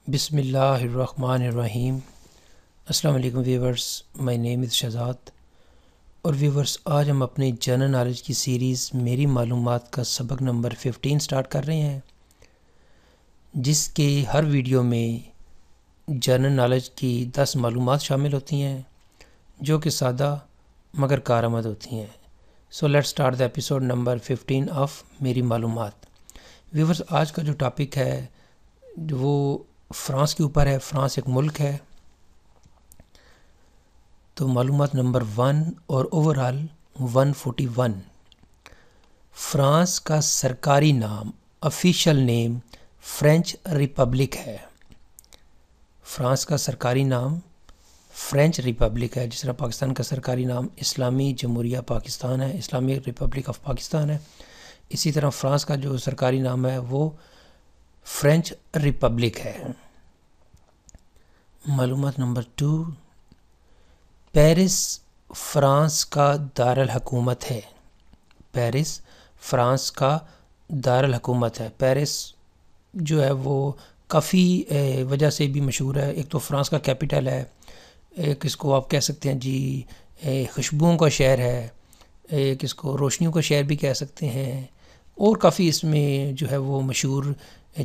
بسم اللہ الرحمن الرحیم۔ السلام علیکم ویورز، مائی نیم از شہزاد۔ اور ویورز، آج ہم اپنے جنرل نالج کی سیریز میری معلومات کا سبق نمبر 15 سٹارٹ کر رہے ہیں، جس کے ہر ویڈیو میں جنرل نالج کی 10 معلومات شامل ہوتی ہیں جو کہ سادہ مگر کارآمد ہوتی ہیں۔ So let start the episode number 15 of میری معلومات۔ ویورز، آج کا جو ٹاپک ہے وہ فرانس کے اوپر ہے۔ فرانس ایک ملک ہے۔ تو معلومات نمبر 1 اور اوورال 141۔ فرانس کا سرکاری نام، آفیشیل نیم، فرینچ ریپبلک ہے۔ فرانس کا سرکاری نام فرینچ ریپبلک ہے، جس طرح پاکستان کا سرکاری نام اسلامی جمہوریہ پاکستان ہے، اسلامک ریپبلک آف پاکستان ہے۔ اسی طرح فرانس کا جو سرکاری نام ہے وہ فرینچ ریپبلک ہے۔ معلومات نمبر 2، پیرس فرانس کا دارالحکومت ہے۔ پیرس فرانس کا دارالحکومت ہے۔ پیرس جو ہے وہ کافی وجہ سے بھی مشہور ہے۔ ایک تو فرانس کا کیپٹل ہے، ایک اس کو آپ کہہ سکتے ہیں جی خوشبوؤں کا شہر ہے، ایک اس کو روشنیوں کا شہر بھی کہہ سکتے ہیں، اور کافی اس میں جو ہے وہ مشہور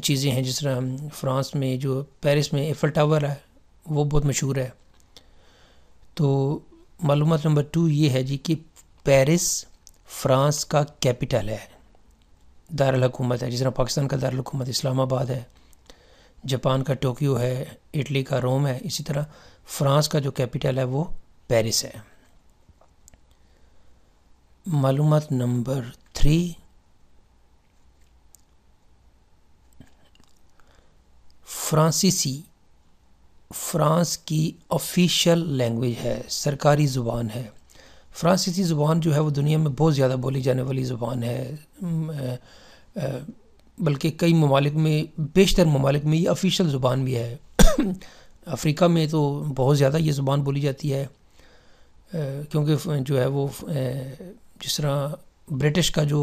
چیزیں ہیں، جس طرح فرانس میں جو پیرس میں ایفل ٹاور ہے وہ بہت مشہور ہے۔ تو معلومات نمبر 2 یہ ہے جی کہ پیرس فرانس کا کیپٹل ہے، دارالحکومت ہے، جس طرح پاکستان کا دارالحکومت اسلام آباد ہے، جاپان کا ٹوکیو ہے، اٹلی کا روم ہے، اسی طرح فرانس کا جو کیپٹل ہے وہ پیرس ہے۔ معلومات نمبر 3، فرانسیسی فرانس کی آفیشیل لینگویج ہے، سرکاری زبان ہے۔ فرانسیسی زبان جو ہے وہ دنیا میں بہت زیادہ بولی جانے والی زبان ہے، بلکہ کئی ممالک میں، بیشتر ممالک میں یہ آفیشیل زبان بھی ہے۔ افریقہ میں تو بہت زیادہ یہ زبان بولی جاتی ہے، کیونکہ جو ہے وہ جس طرح برٹش کا جو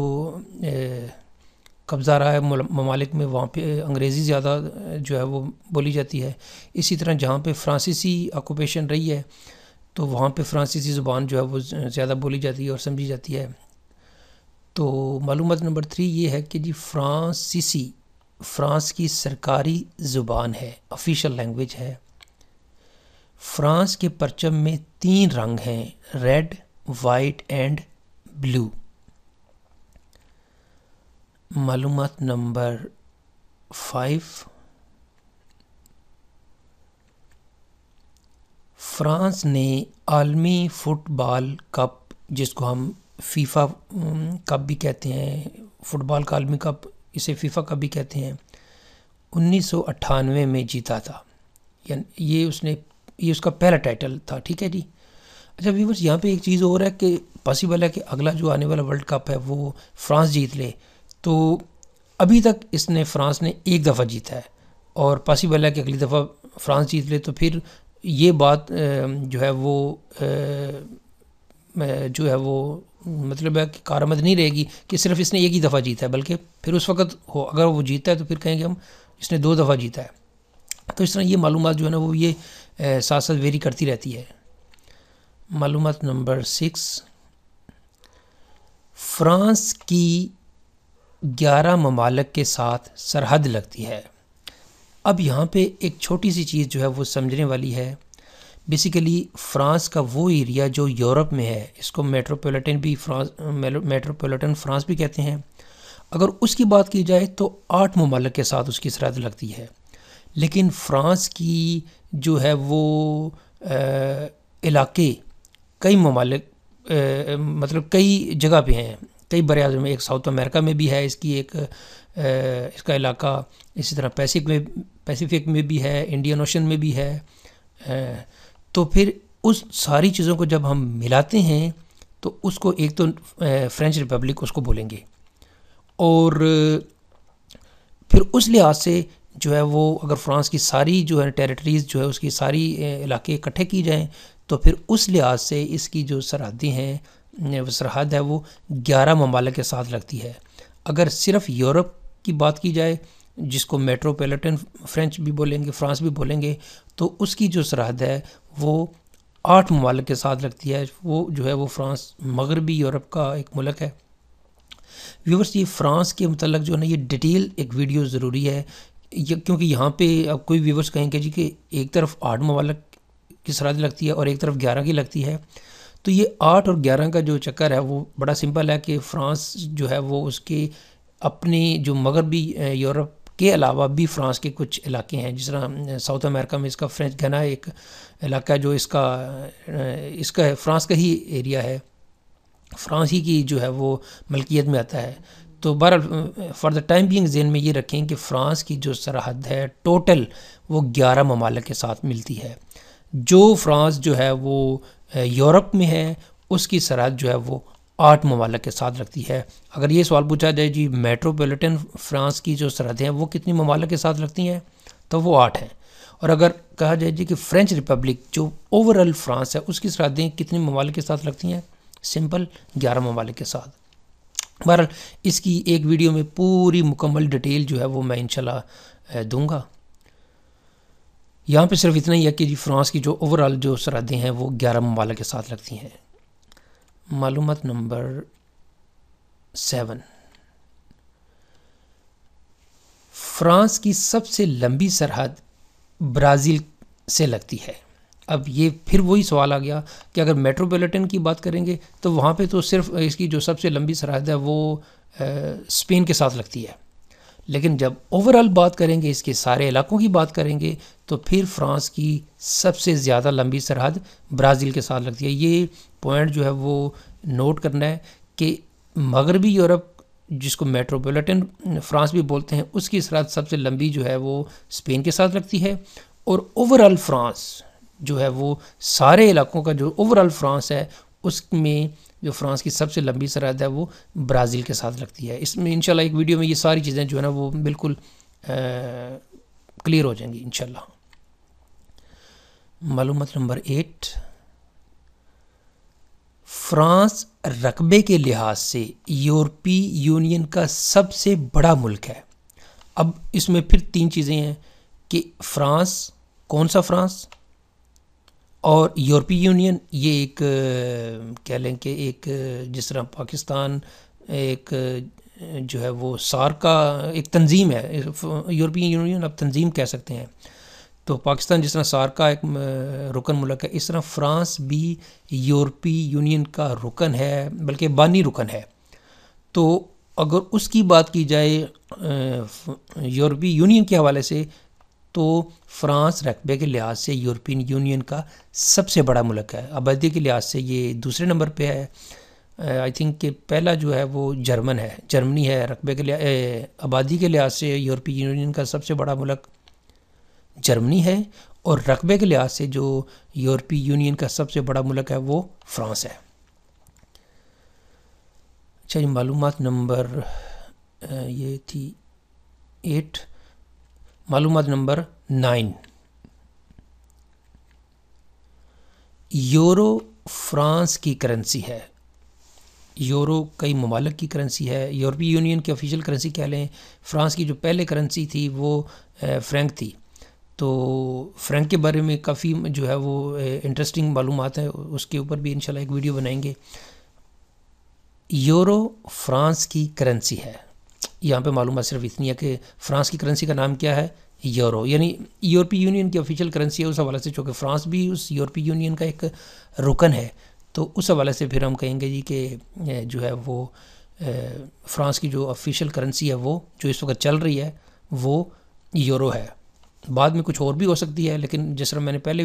قبضہ رہا ہے ممالک میں، وہاں پہ انگریزی زیادہ جو ہے وہ بولی جاتی ہے۔ اسی طرح جہاں پہ فرانسیسی آکوپیشن رہی ہے تو وہاں پہ فرانسیسی زبان جو ہے وہ زیادہ بولی جاتی ہے اور سمجھی جاتی ہے۔ تو معلومات نمبر 3 یہ ہے کہ جی فرانسیسی فرانس کی سرکاری زبان ہے، آفیشیل لینگویج ہے۔ فرانس کے پرچم میں 3 رنگ ہیں، ریڈ، وائٹ اینڈ بلو۔ معلومات نمبر 5، فرانس نے عالمی فٹ بال کپ، جس کو ہم فیفا کپ بھی کہتے ہیں، فٹ بال کا عالمی کپ، اسے فیفا کپ بھی کہتے ہیں، 1998 میں جیتا تھا۔ یعنی یہ اس کا پہلا ٹائٹل تھا، ٹھیک ہے جی۔ اچھا ویورز، یہاں پہ ایک چیز اور ہے کہ پاسبل ہے کہ اگلا جو آنے والا ورلڈ کپ ہے وہ فرانس جیت لے، تو ابھی تک فرانس نے ایک دفعہ جیتا ہے، اور پاسبل ہے کہ اگلی دفعہ فرانس جیت لے، تو پھر یہ بات جو ہے وہ مطلب ہے کہ کارآمد نہیں رہے گی کہ صرف اس نے ایک ہی دفعہ جیتا ہے، بلکہ پھر اس وقت اگر وہ جیتا ہے تو پھر کہیں گے ہم اس نے 2 دفعہ جیتا ہے۔ تو اس طرح یہ معلومات جو ہے نا وہ یہ ساتھ ساتھ ویری کرتی رہتی ہے۔ معلومات نمبر 6، فرانس کی 11 ممالک کے ساتھ سرحد لگتی ہے۔ اب یہاں پہ ایک چھوٹی سی چیز جو ہے وہ سمجھنے والی ہے۔ بیسیکلی فرانس کا وہ ایریا جو یورپ میں ہے، اس کو میٹروپولیٹن فرانس بھی کہتے ہیں۔ اگر اس کی بات کی جائے تو 8 ممالک کے ساتھ اس کی سرحد لگتی ہے، لیکن فرانس کی جو ہے وہ علاقے کئی ممالک مطلب کئی جگہ پہ ہیں، کئی بر اعظم میں، ایک ساؤتھ امریکہ میں بھی ہے اس کی اس کا علاقہ، اسی طرح پیسیفک میں بھی ہے، انڈین اوشن میں بھی ہے۔ تو پھر اس ساری چیزوں کو جب ہم ملاتے ہیں تو اس کو ایک تو فرینچ ریپبلک اس کو بولیں گے، اور پھر اس لحاظ سے جو ہے وہ اگر فرانس کی ساری جو ہے ٹیریٹریز جو ہے اس کی ساری علاقے اکٹھے کی جائیں تو پھر اس لحاظ سے اس کی جو سرحدیں ہیں، سرحد ہے وہ 11 ممالک کے ساتھ لگتی ہے۔ اگر صرف یورپ کی بات کی جائے جس کو میٹروپولیٹن فرینچ بھی بولیں گے، فرانس بھی بولیں گے، تو اس کی جو سرحد ہے وہ 8 ممالک کے ساتھ لگتی ہے. وہ جو ہے وہ فرانس مغربی یورپ کا ایک ملک ہے. ویورس یہ فرانس کے متعلق جو ہے نا یہ ڈیٹیل ایک ویڈیو ضروری ہے، کیونکہ یہاں پہ اب کوئی ویورس کہیں گے جی کہ ایک طرف 8 ممالک کی سرحد لگتی ہے اور ایک طرف 11 کی لگتی ہے. تو یہ 8 اور 11 کا جو چکر ہے وہ بڑا سمپل ہے کہ فرانس جو ہے وہ اس کے اپنی جو مغربی یورپ کے علاوہ بھی فرانس کے کچھ علاقے ہیں، جس طرح ساؤتھ امریکہ میں اس کا فرینچ گیانا ایک علاقہ ہے جو اس کا فرانس کا ہی ایریا ہے، فرانس ہی کی جو ہے وہ ملکیت میں آتا ہے. تو بہرحال فار دا ٹائم بینگ ذہن میں یہ رکھیں کہ فرانس کی جو سرحد ہے ٹوٹل وہ 11 ممالک کے ساتھ ملتی ہے. جو فرانس جو ہے وہ یورپ میں ہے اس کی سرحد جو ہے وہ 8 ممالک کے ساتھ رکھتی ہے. اگر یہ سوال پوچھا جائے جی میٹروپولیٹن فرانس کی جو سرحدیں ہیں وہ کتنی ممالک کے ساتھ رکھتی ہیں تو وہ 8 ہیں. اور اگر کہا جائے جی کہ فرینچ ریپبلک جو اوورال فرانس ہے اس کی سرحدیں کتنی ممالک کے ساتھ رکھتی ہیں، سمپل 11 ممالک کے ساتھ. بہرحال اس کی ایک ویڈیو میں پوری مکمل ڈیٹیل جو ہے وہ میں انشاءاللہ دوں گا. یہاں پہ صرف اتنا ہی ہے کہ جی فرانس کی جو اوورال جو سرحدیں ہیں وہ 11 ممالک کے ساتھ لگتی ہیں. معلومات نمبر 7، فرانس کی سب سے لمبی سرحد برازیل سے لگتی ہے. اب یہ پھر وہی سوال آ گیا کہ اگر میٹروپولیٹن کی بات کریں گے تو وہاں پہ تو صرف اس کی جو سب سے لمبی سرحد ہے وہ اسپین کے ساتھ لگتی ہے، لیکن جب اوورال بات کریں گے، اس کے سارے علاقوں کی بات کریں گے، تو پھر فرانس کی سب سے زیادہ لمبی سرحد برازیل کے ساتھ لگتی ہے. یہ پوائنٹ جو ہے وہ نوٹ کرنا ہے کہ مغربی یورپ جس کو میٹروپولیٹن فرانس بھی بولتے ہیں اس کی سرحد سب سے لمبی جو ہے وہ اسپین کے ساتھ لگتی ہے، اور اوورال فرانس جو ہے وہ سارے علاقوں کا جو اوورال فرانس ہے اس میں جو فرانس کی سب سے لمبی سرحد ہے وہ برازیل کے ساتھ لگتی ہے. اس میں انشاءاللہ ایک ویڈیو میں یہ ساری چیزیں جو ہے نا وہ بالکل کلیئر ہو جائیں گی انشاءاللہ. معلومات نمبر 8، فرانس رقبے کے لحاظ سے یورپی یونین کا سب سے بڑا ملک ہے. اب اس میں پھر 3 چیزیں ہیں کہ فرانس کون سا فرانس، اور یورپی یونین یہ ایک کہہ لیں کہ ایک جس طرح پاکستان ایک جو ہے وہ سارک کا ایک تنظیم ہے، یورپی یونین اب تنظیم کہہ سکتے ہیں. تو پاکستان جس طرح سارک کا ایک رکن ملک ہے، اس طرح فرانس بھی یورپی یونین کا رکن ہے، بلکہ بانی رکن ہے. تو اگر اس کی بات کی جائے یورپی یونین کے حوالے سے تو فرانس رقبے کے لحاظ سے یورپین یونین کا سب سے بڑا ملک ہے. آبادی کے لحاظ سے یہ دوسرے نمبر پہ ہے. آئی تھنک کہ پہلا جو ہے وہ جرمنی ہے. رقبے کے آبادی کے لحاظ سے یورپی یونین کا سب سے بڑا ملک جرمنی ہے، اور رقبے کے لحاظ سے جو یورپی یونین کا سب سے بڑا ملک ہے وہ فرانس ہے. اچھا یہ معلومات نمبر یہ تھی 8. معلومات نمبر 9، یورو فرانس کی کرنسی ہے. یورو کئی ممالک کی کرنسی ہے. یورپی یونین کی آفیشیل کرنسی کہہ لیں. فرانس کی جو پہلے کرنسی تھی وہ فرینک تھی. تو فرینک کے بارے میں کافی جو ہے وہ انٹرسٹنگ معلومات ہیں، اس کے اوپر بھی انشاءاللہ ایک ویڈیو بنائیں گے. یورو فرانس کی کرنسی ہے. یہاں پہ معلومات صرف اتنی ہے کہ فرانس کی کرنسی کا نام کیا ہے، یورو، یعنی یورپی یونین کی آفیشیل کرنسی ہے. اس حوالے سے چونکہ فرانس بھی اس یورپی یونین کا ایک رکن ہے، تو اس حوالے سے پھر ہم کہیں گے جی کہ جو ہے وہ فرانس کی جو آفیشیل کرنسی ہے وہ جو اس وقت چل رہی ہے وہ یورو ہے. بعد میں کچھ اور بھی ہو سکتی ہے، لیکن جس طرح میں نے پہلے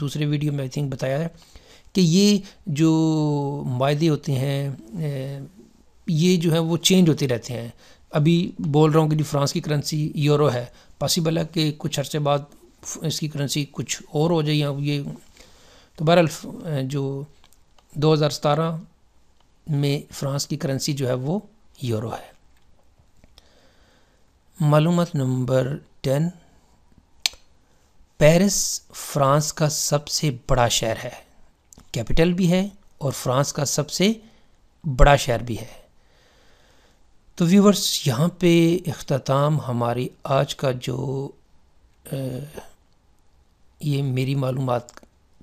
دوسرے ویڈیو میں آئی تھنک بتایا ہے کہ یہ جو معاہدے ہوتے ہیں یہ جو ہے وہ چینج ہوتے رہتے ہیں. ابھی بول رہا ہوں کہ فرانس کی کرنسی یورو ہے، پاسبل ہے کہ کچھ عرصے بعد اس کی کرنسی کچھ اور ہو جائے. یہ تو بہرحال جو 2017 میں فرانس کی کرنسی جو ہے وہ یورو ہے. معلومات نمبر 10، پیرس فرانس کا سب سے بڑا شہر ہے، کیپٹل بھی ہے اور فرانس کا سب سے بڑا شہر بھی ہے. تو ویورز یہاں پہ اختتام ہماری آج کا جو یہ میری معلومات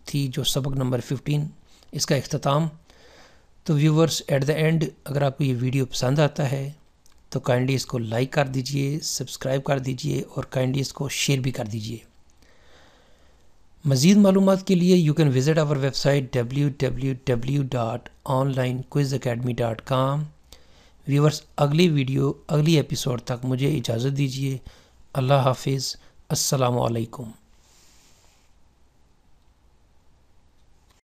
تھی جو سبق نمبر 15 اس کا اختتام. تو ویورز ایٹ دا اینڈ اگر آپ کو یہ ویڈیو پسند آتا ہے تو کائنڈلی اس کو لائک کر دیجئے، سبسکرائب کر دیجئے اور کائنڈلی اس کو شیئر بھی کر دیجئے. مزید معلومات کے لیے یو کین وزٹ آور ویب سائٹ www.onlinequizacademy.com. ویورز اگلی ایپیسوڈ تک مجھے اجازت دیجیے. اللہ حافظ. السلام علیکم.